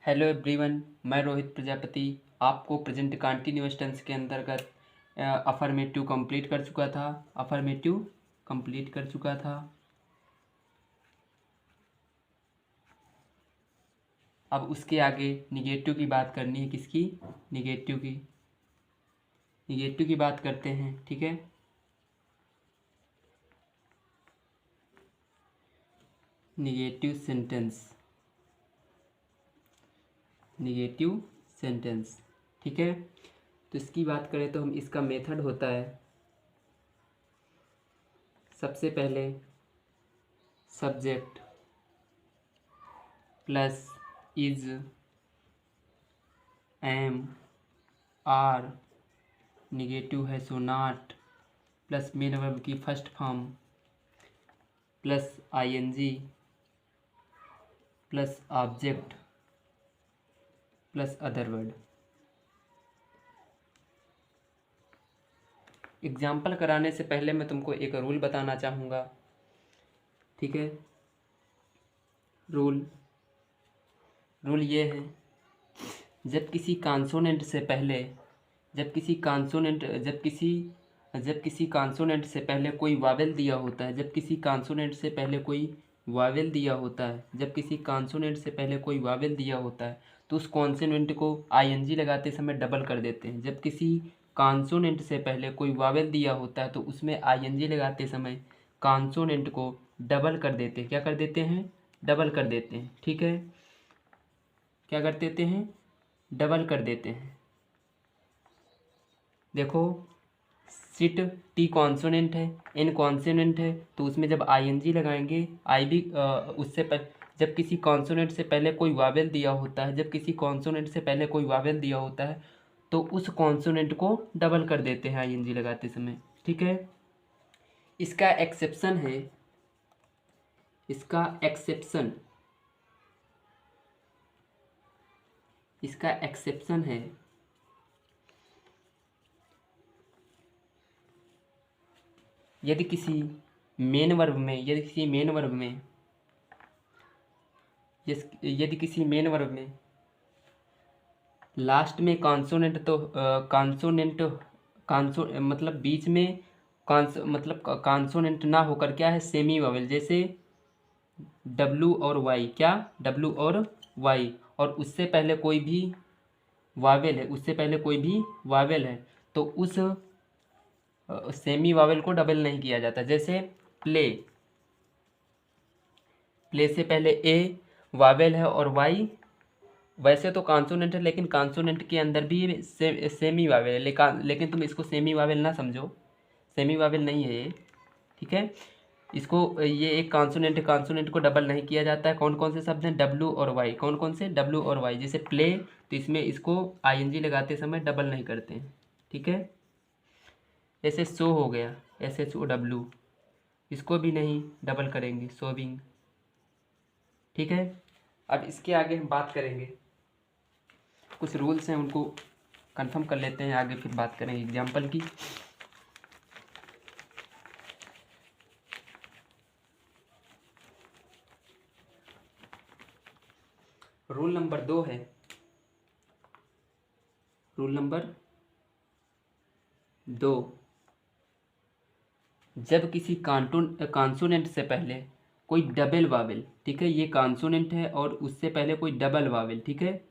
Hello everyone, मैं रोहित प्रजापति आपको present continuous tense के अंतर्गत अफर्मेटिव कंप्लीट कर चुका था। अब उसके आगे निगेटिव की बात करनी है। किसकी? निगेटिव की बात करते हैं। ठीक है, निगेटिव सेंटेंस। ठीक है, तो इसकी बात करें तो हम इसका मेथड होता है, सबसे पहले subject plus is, am, are, negative है so not, plus main verb की first form plus ING plus object plus other word. Example कराने से पहले मैं तुमको एक रूल बताना चाहूँगा। ठीक है, रूल ये है, जब किसी कॉन्सोनेंट से पहले कोई वावेल दिया होता है, जब किसी कॉन्सोनेंट से पहले कोई वावेल दिया होता है तो उस कॉन्सोनेंट को आईएनजी लगाते समय डबल कर देते हैं। जब किसी कॉन्सोनेंट से पहले कोई वावेल दिया होता है तो उसमें आईएनजी लगाते समय कॉन्सोनेंट को डबल कर देते हैं। क्या कर देते हैं? डबल कर देते हैं। ठीक है, क्या कर देते हैं? डबल कर देते हैं। देखो, सिट टी कॉन्सोनेंट है, एन कॉन्सोनेंट है, तो उसमें जब आईएनजी लगाएंगे आई भी उससे पहले जब किसी कॉन्सोनेंट से पहले कोई वावेल दिया होता है तो उस कॉन्सोनेंट को डबल कर देते हैं आईएनजी लगाते समय। ठीक है, इसका एक्सेप्शन है यदि किसी मेन वर्ब में लास्ट में मतलब बीच में कॉन्सोनेंट ना होकर क्या है, सेमी वावेल, जैसे डब्लू और वाई। क्या? डब्लू और वाई, और उससे पहले कोई भी वावेल है तो उस सेमी वावेल को डबल नहीं किया जाता। जैसे प्ले से पहले ए वावेल है और वाई वैसे तो कॉन्सोनेंट है, लेकिन कॉन्सोनेंट के अंदर भी सेमी वावेल है, लेकिन तुम इसको सेमी वावेल ना समझो, सेमी वावेल नहीं है ये। ठीक है, ये एक कॉन्सोनेंट को डबल नहीं किया जाता है। कौन कौन से शब्द हैं? डब्लू और वाई। कौन कौन से? डब्लू और वाई। जैसे प्ले, तो इसमें इसको आईएनजी लगाते समय डबल नहीं करते हैं। ठीक है, ऐसे शो हो गया, SHOW, इसको भी नहीं डबल करेंगे, शोविंग। ठीक है, अब इसके आगे हम बात करेंगे, कुछ रूल्स हैं उनको कंफर्म कर लेते हैं, आगे फिर बात करेंगे एग्जाम्पल की। रूल नंबर 2 है, जब किसी कॉन्सोनेंट से पहले कोई डबल वावेल, ठीक है, ये कॉन्सोनेंट है और उससे पहले कोई डबल वावेल, ठीक है,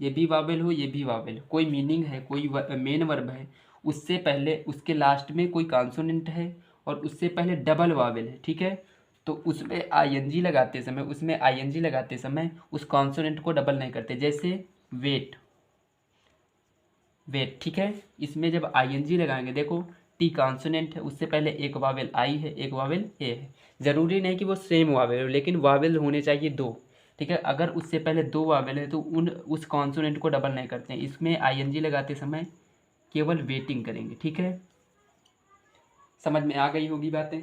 ये भी वावेल हो, ये भी वावेल, कोई मीनिंग है, कोई मेन वर्ब है, उससे पहले उसके लास्ट में कोई कॉन्सोनेंट है और उससे पहले डबल वावेल है। ठीक है, तो उसमें आईएनजी लगाते समय उस कॉन्सोनेंट को डबल नहीं करते। जैसे वेट, ठीक है, इसमें जब आईएनजी लगाएंगे, देखो टी कॉन्सोनेंट है, उससे पहले एक वावेल आई है, एक वावेल ए है। ज़रूरी नहीं कि वो सेम वावेल हो, लेकिन वावेल होने चाहिए 2। ठीक है, अगर उससे पहले 2 वावेल है तो उस कॉन्सोनेंट को डबल नहीं करते हैं। इसमें आईएनजी लगाते समय केवल वेटिंग करेंगे। ठीक है, समझ में आ गई होगी बातें।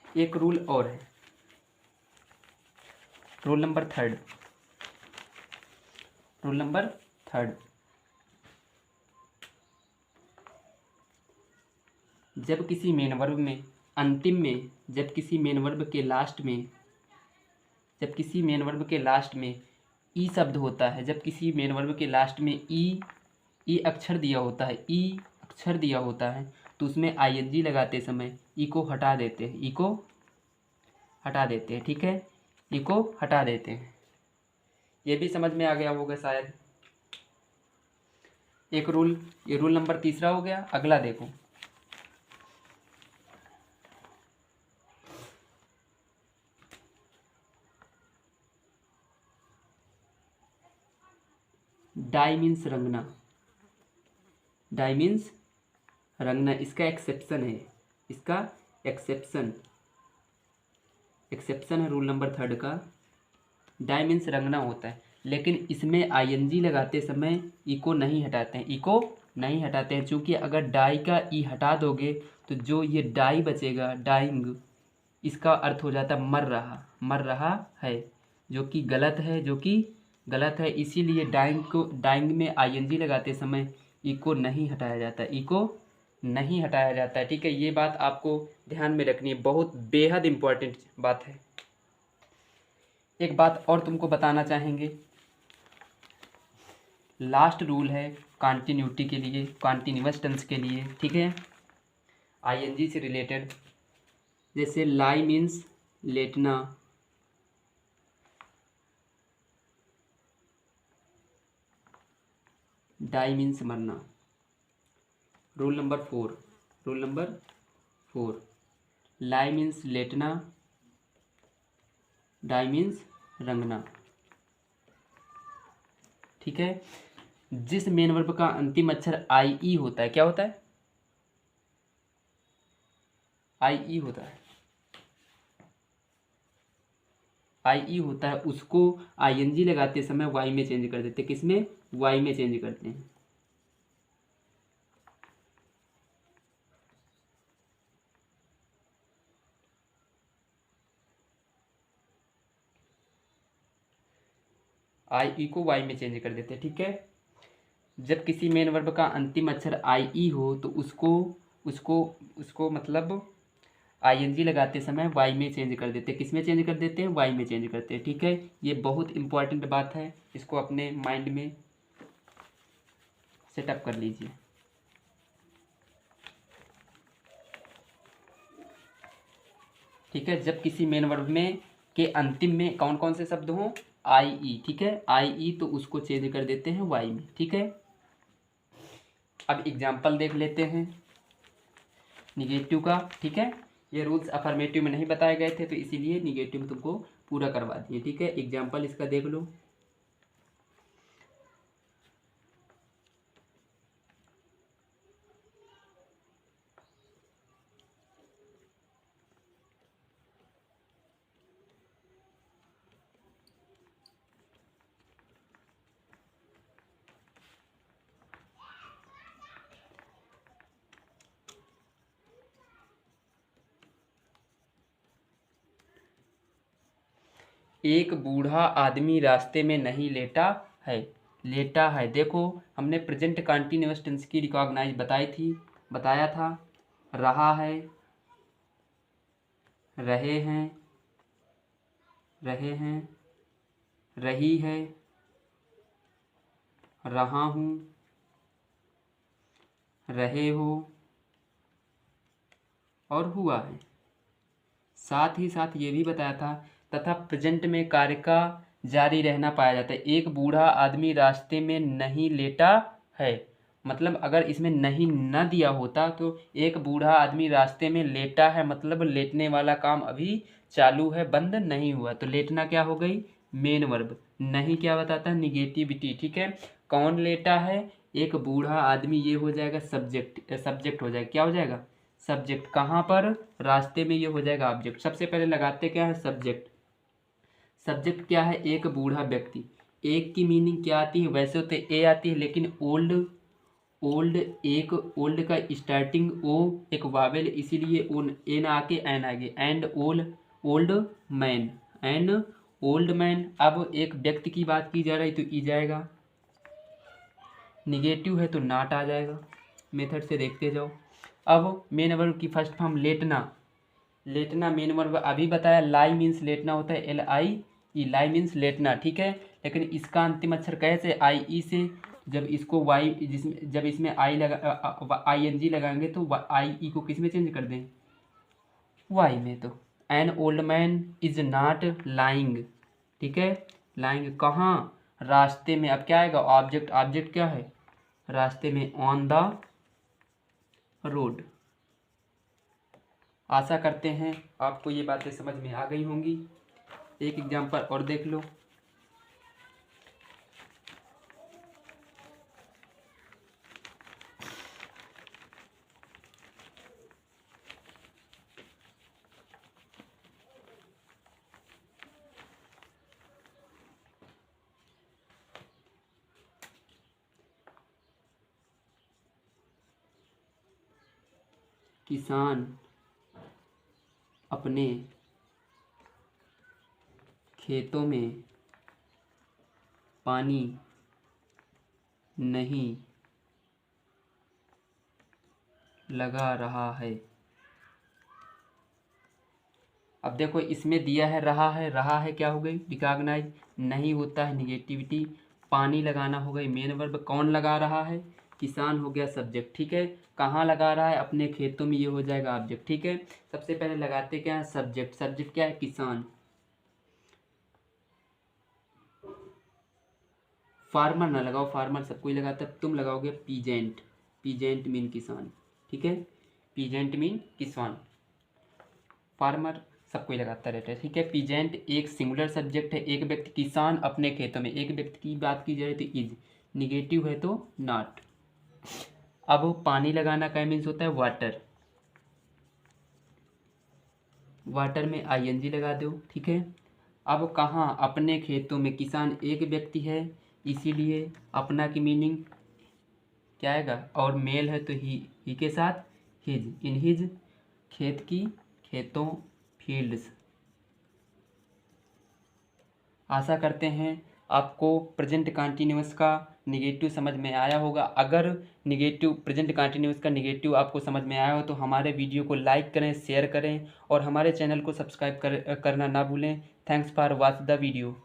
एक रूल और है, रूल नंबर थर्ड, जब किसी मेन वर्ब में अंतिम में, जब किसी मेन वर्ब के लास्ट में जब किसी मेन वर्ब के लास्ट में ई शब्द होता है, जब किसी मेन वर्ब के लास्ट में ई अक्षर दिया होता है, ई अक्षर दिया होता है, तो उसमें आईएनजी लगाते समय ई को हटा देते हैं, ई को हटा देते हैं। ठीक है, ई को हटा देते हैं। ये भी समझ में आ गया होगा शायद। एक रूल, ये रूल नंबर 3 हो गया। अगला देखो, डाई मीन्स रंगना, डाई मीन्स रंगना। इसका एक्सेप्शन है, इसका एक्सेप्शन है रूल नंबर 3 का। डाई मीन्स रंगना होता है, लेकिन इसमें आईएनजी लगाते समय ई को नहीं हटाते हैं, ई को नहीं हटाते हैं, क्योंकि अगर डाई का ई हटा दोगे तो जो ये डाई बचेगा, डाइंग, इसका अर्थ हो जाता मर रहा है, जो कि गलत है, जो कि गलत है। इसीलिए डाइंग में आईएनजी लगाते समय ई को नहीं हटाया जाता, ई को नहीं हटाया जाता है। ठीक है, ये बात आपको ध्यान में रखनी है, बहुत बेहद इम्पोर्टेंट बात है। एक बात और तुमको बताना चाहेंगे, लास्ट रूल है कॉन्टिन्यूटी के लिए, कॉन्टिन्यूअस टेंस के लिए। ठीक है, आईएनजी से रिलेटेड, जैसे लाई मीन्स लेटना, डाई मीन्स मरना। रूल नंबर 4, लाई मीन्स लेटना, डाई मीन्स रंगना। ठीक है, जिस मेन वर्ब का अंतिम अक्षर आई ई होता है, क्या होता है, आई ई होता है, आई ई होता है, उसको आईएनजी लगाते समय वाई में चेंज कर देते हैं। किसमें, वाई में चेंज करते हैं। आई ई को वाई में चेंज कर देते हैं। ठीक है, जब किसी मेन वर्ब का अंतिम अक्षर आई ई हो तो उसको उसको उसको मतलब आईएनजी लगाते समय वाई में चेंज कर देते हैं। किस में चेंज कर देते हैं, वाई में चेंज करते हैं। ठीक है, ये बहुत इंपॉर्टेंट बात है, इसको अपने माइंड में सेटअप कर लीजिए। ठीक है, जब किसी मेन वर्ब में के अंतिम में कौन कौन से शब्द हों, आई ई। ठीक है, आई ई, तो उसको चेंज कर देते हैं वाई में। ठीक है, अब एग्जाम्पल देख लेते हैं निगेटिव का। ठीक है, ये रूल्स अफर्मेटिव में नहीं बताए गए थे, तो इसीलिए निगेटिव में तुमको पूरा करवा दिए। ठीक है, एग्जाम्पल इसका देख लो। एक बूढ़ा आदमी रास्ते में नहीं लेटा है, लेटा है। देखो, हमने प्रेजेंट कंटीन्यूअस टेंस की रिकॉग्नाइज बताया था। रहा है, रहे हैं, रही है, रहा हूँ, रहे हो और हुआ है। साथ ही साथ ये भी बताया था, तथा प्रेजेंट में कार्य का जारी रहना पाया जाता है। एक बूढ़ा आदमी रास्ते में नहीं लेटा है, मतलब अगर इसमें नहीं न दिया होता तो एक बूढ़ा आदमी रास्ते में लेटा है, मतलब लेटने वाला काम अभी चालू है, बंद नहीं हुआ। तो लेटना क्या हो गई, मेन वर्ब। नहीं क्या बताता है, निगेटिविटी। ठीक है, कौन लेटा है, एक बूढ़ा आदमी, ये हो जाएगा सब्जेक्ट हो जाएगा। क्या हो जाएगा, सब्जेक्ट। कहाँ पर, रास्ते में, ये हो जाएगा ऑब्जेक्ट। सबसे पहले लगाते क्या है, सब्जेक्ट। सब्जेक्ट क्या है, एक बूढ़ा व्यक्ति। एक की मीनिंग क्या आती है, वैसे तो ए आती है, लेकिन ओल्ड का स्टार्टिंग ओ एक वावेल, इसीलिए एन आके एन आगे, एंड ओल्ड मैन। अब एक व्यक्ति की बात की जा रही तो ई जाएगा, निगेटिव है तो नॉट आ जाएगा। मेथड से देखते जाओ। अब मेन वर्ब की फर्स्ट फॉर्म लेटना मेन वर्ब अभी बताया। लाई मीन्स लेटना होता है, LIE लाई मीन्स लेटना, ठीक है। लेकिन इसका अंतिम अक्षर कैसे, आई ई से। जब इसको वाई, जिसमें जब इसमें आई एन जी लगाएंगे तो आई ई को किस में चेंज कर दें, वाई में। तो an old man is not lying, ठीक है। लाइंग कहाँ, रास्ते में। अब क्या आएगा, ऑब्जेक्ट, ऑब्जेक्ट क्या है, रास्ते में, ऑन द रोड। आशा करते हैं आपको ये बातें समझ में आ गई होंगी। एक एग्जाम्पल और देख लो। किसान अपने खेतों में पानी नहीं लगा रहा है। अब देखो इसमें दिया है रहा है क्या हो गई, रिकॉग्नाइज, नहीं होता है निगेटिविटी, पानी लगाना हो गई मेन वर्ब, कौन लगा रहा है, किसान हो गया सब्जेक्ट, ठीक है। कहाँ लगा रहा है, अपने खेतों में, ये हो जाएगा ऑब्जेक्ट, ठीक है। सबसे पहले लगाते क्या है, सब्जेक्ट, सब्जेक्ट क्या है, किसान। फार्मर ना लगाओ, फार्मर सब कोई लगाता है, तुम लगाओगे पीजेंट, पीजेंट मीन किसान, ठीक है। पीजेंट मीन किसान, फार्मर सब कोई लगाता रहता है, ठीक है। पीजेंट एक सिंगुलर सब्जेक्ट है, एक व्यक्ति, किसान अपने खेतों में, एक व्यक्ति की बात की जाए तो इज, निगेटिव है तो नॉट। अब पानी लगाना का मीन्स होता है वाटर, वाटर में आईएनजी लगा दो, ठीक है। अब कहाँ, अपने खेतों में, किसान एक व्यक्ति है इसीलिए अपना की मीनिंग क्या आएगा, और मेल है तो ही के साथ हिज, इन हिज, खेत की, खेतों, फील्ड्स। आशा करते हैं आपको प्रेजेंट कंटिन्यूअस का निगेटिव समझ में आया होगा। अगर निगेटिव, प्रेजेंट कंटिन्यूअस का निगेटिव आपको समझ में आया हो तो हमारे वीडियो को लाइक करें, शेयर करें और हमारे चैनल को सब्सक्राइब करना ना भूलें। Thanks for watch the video.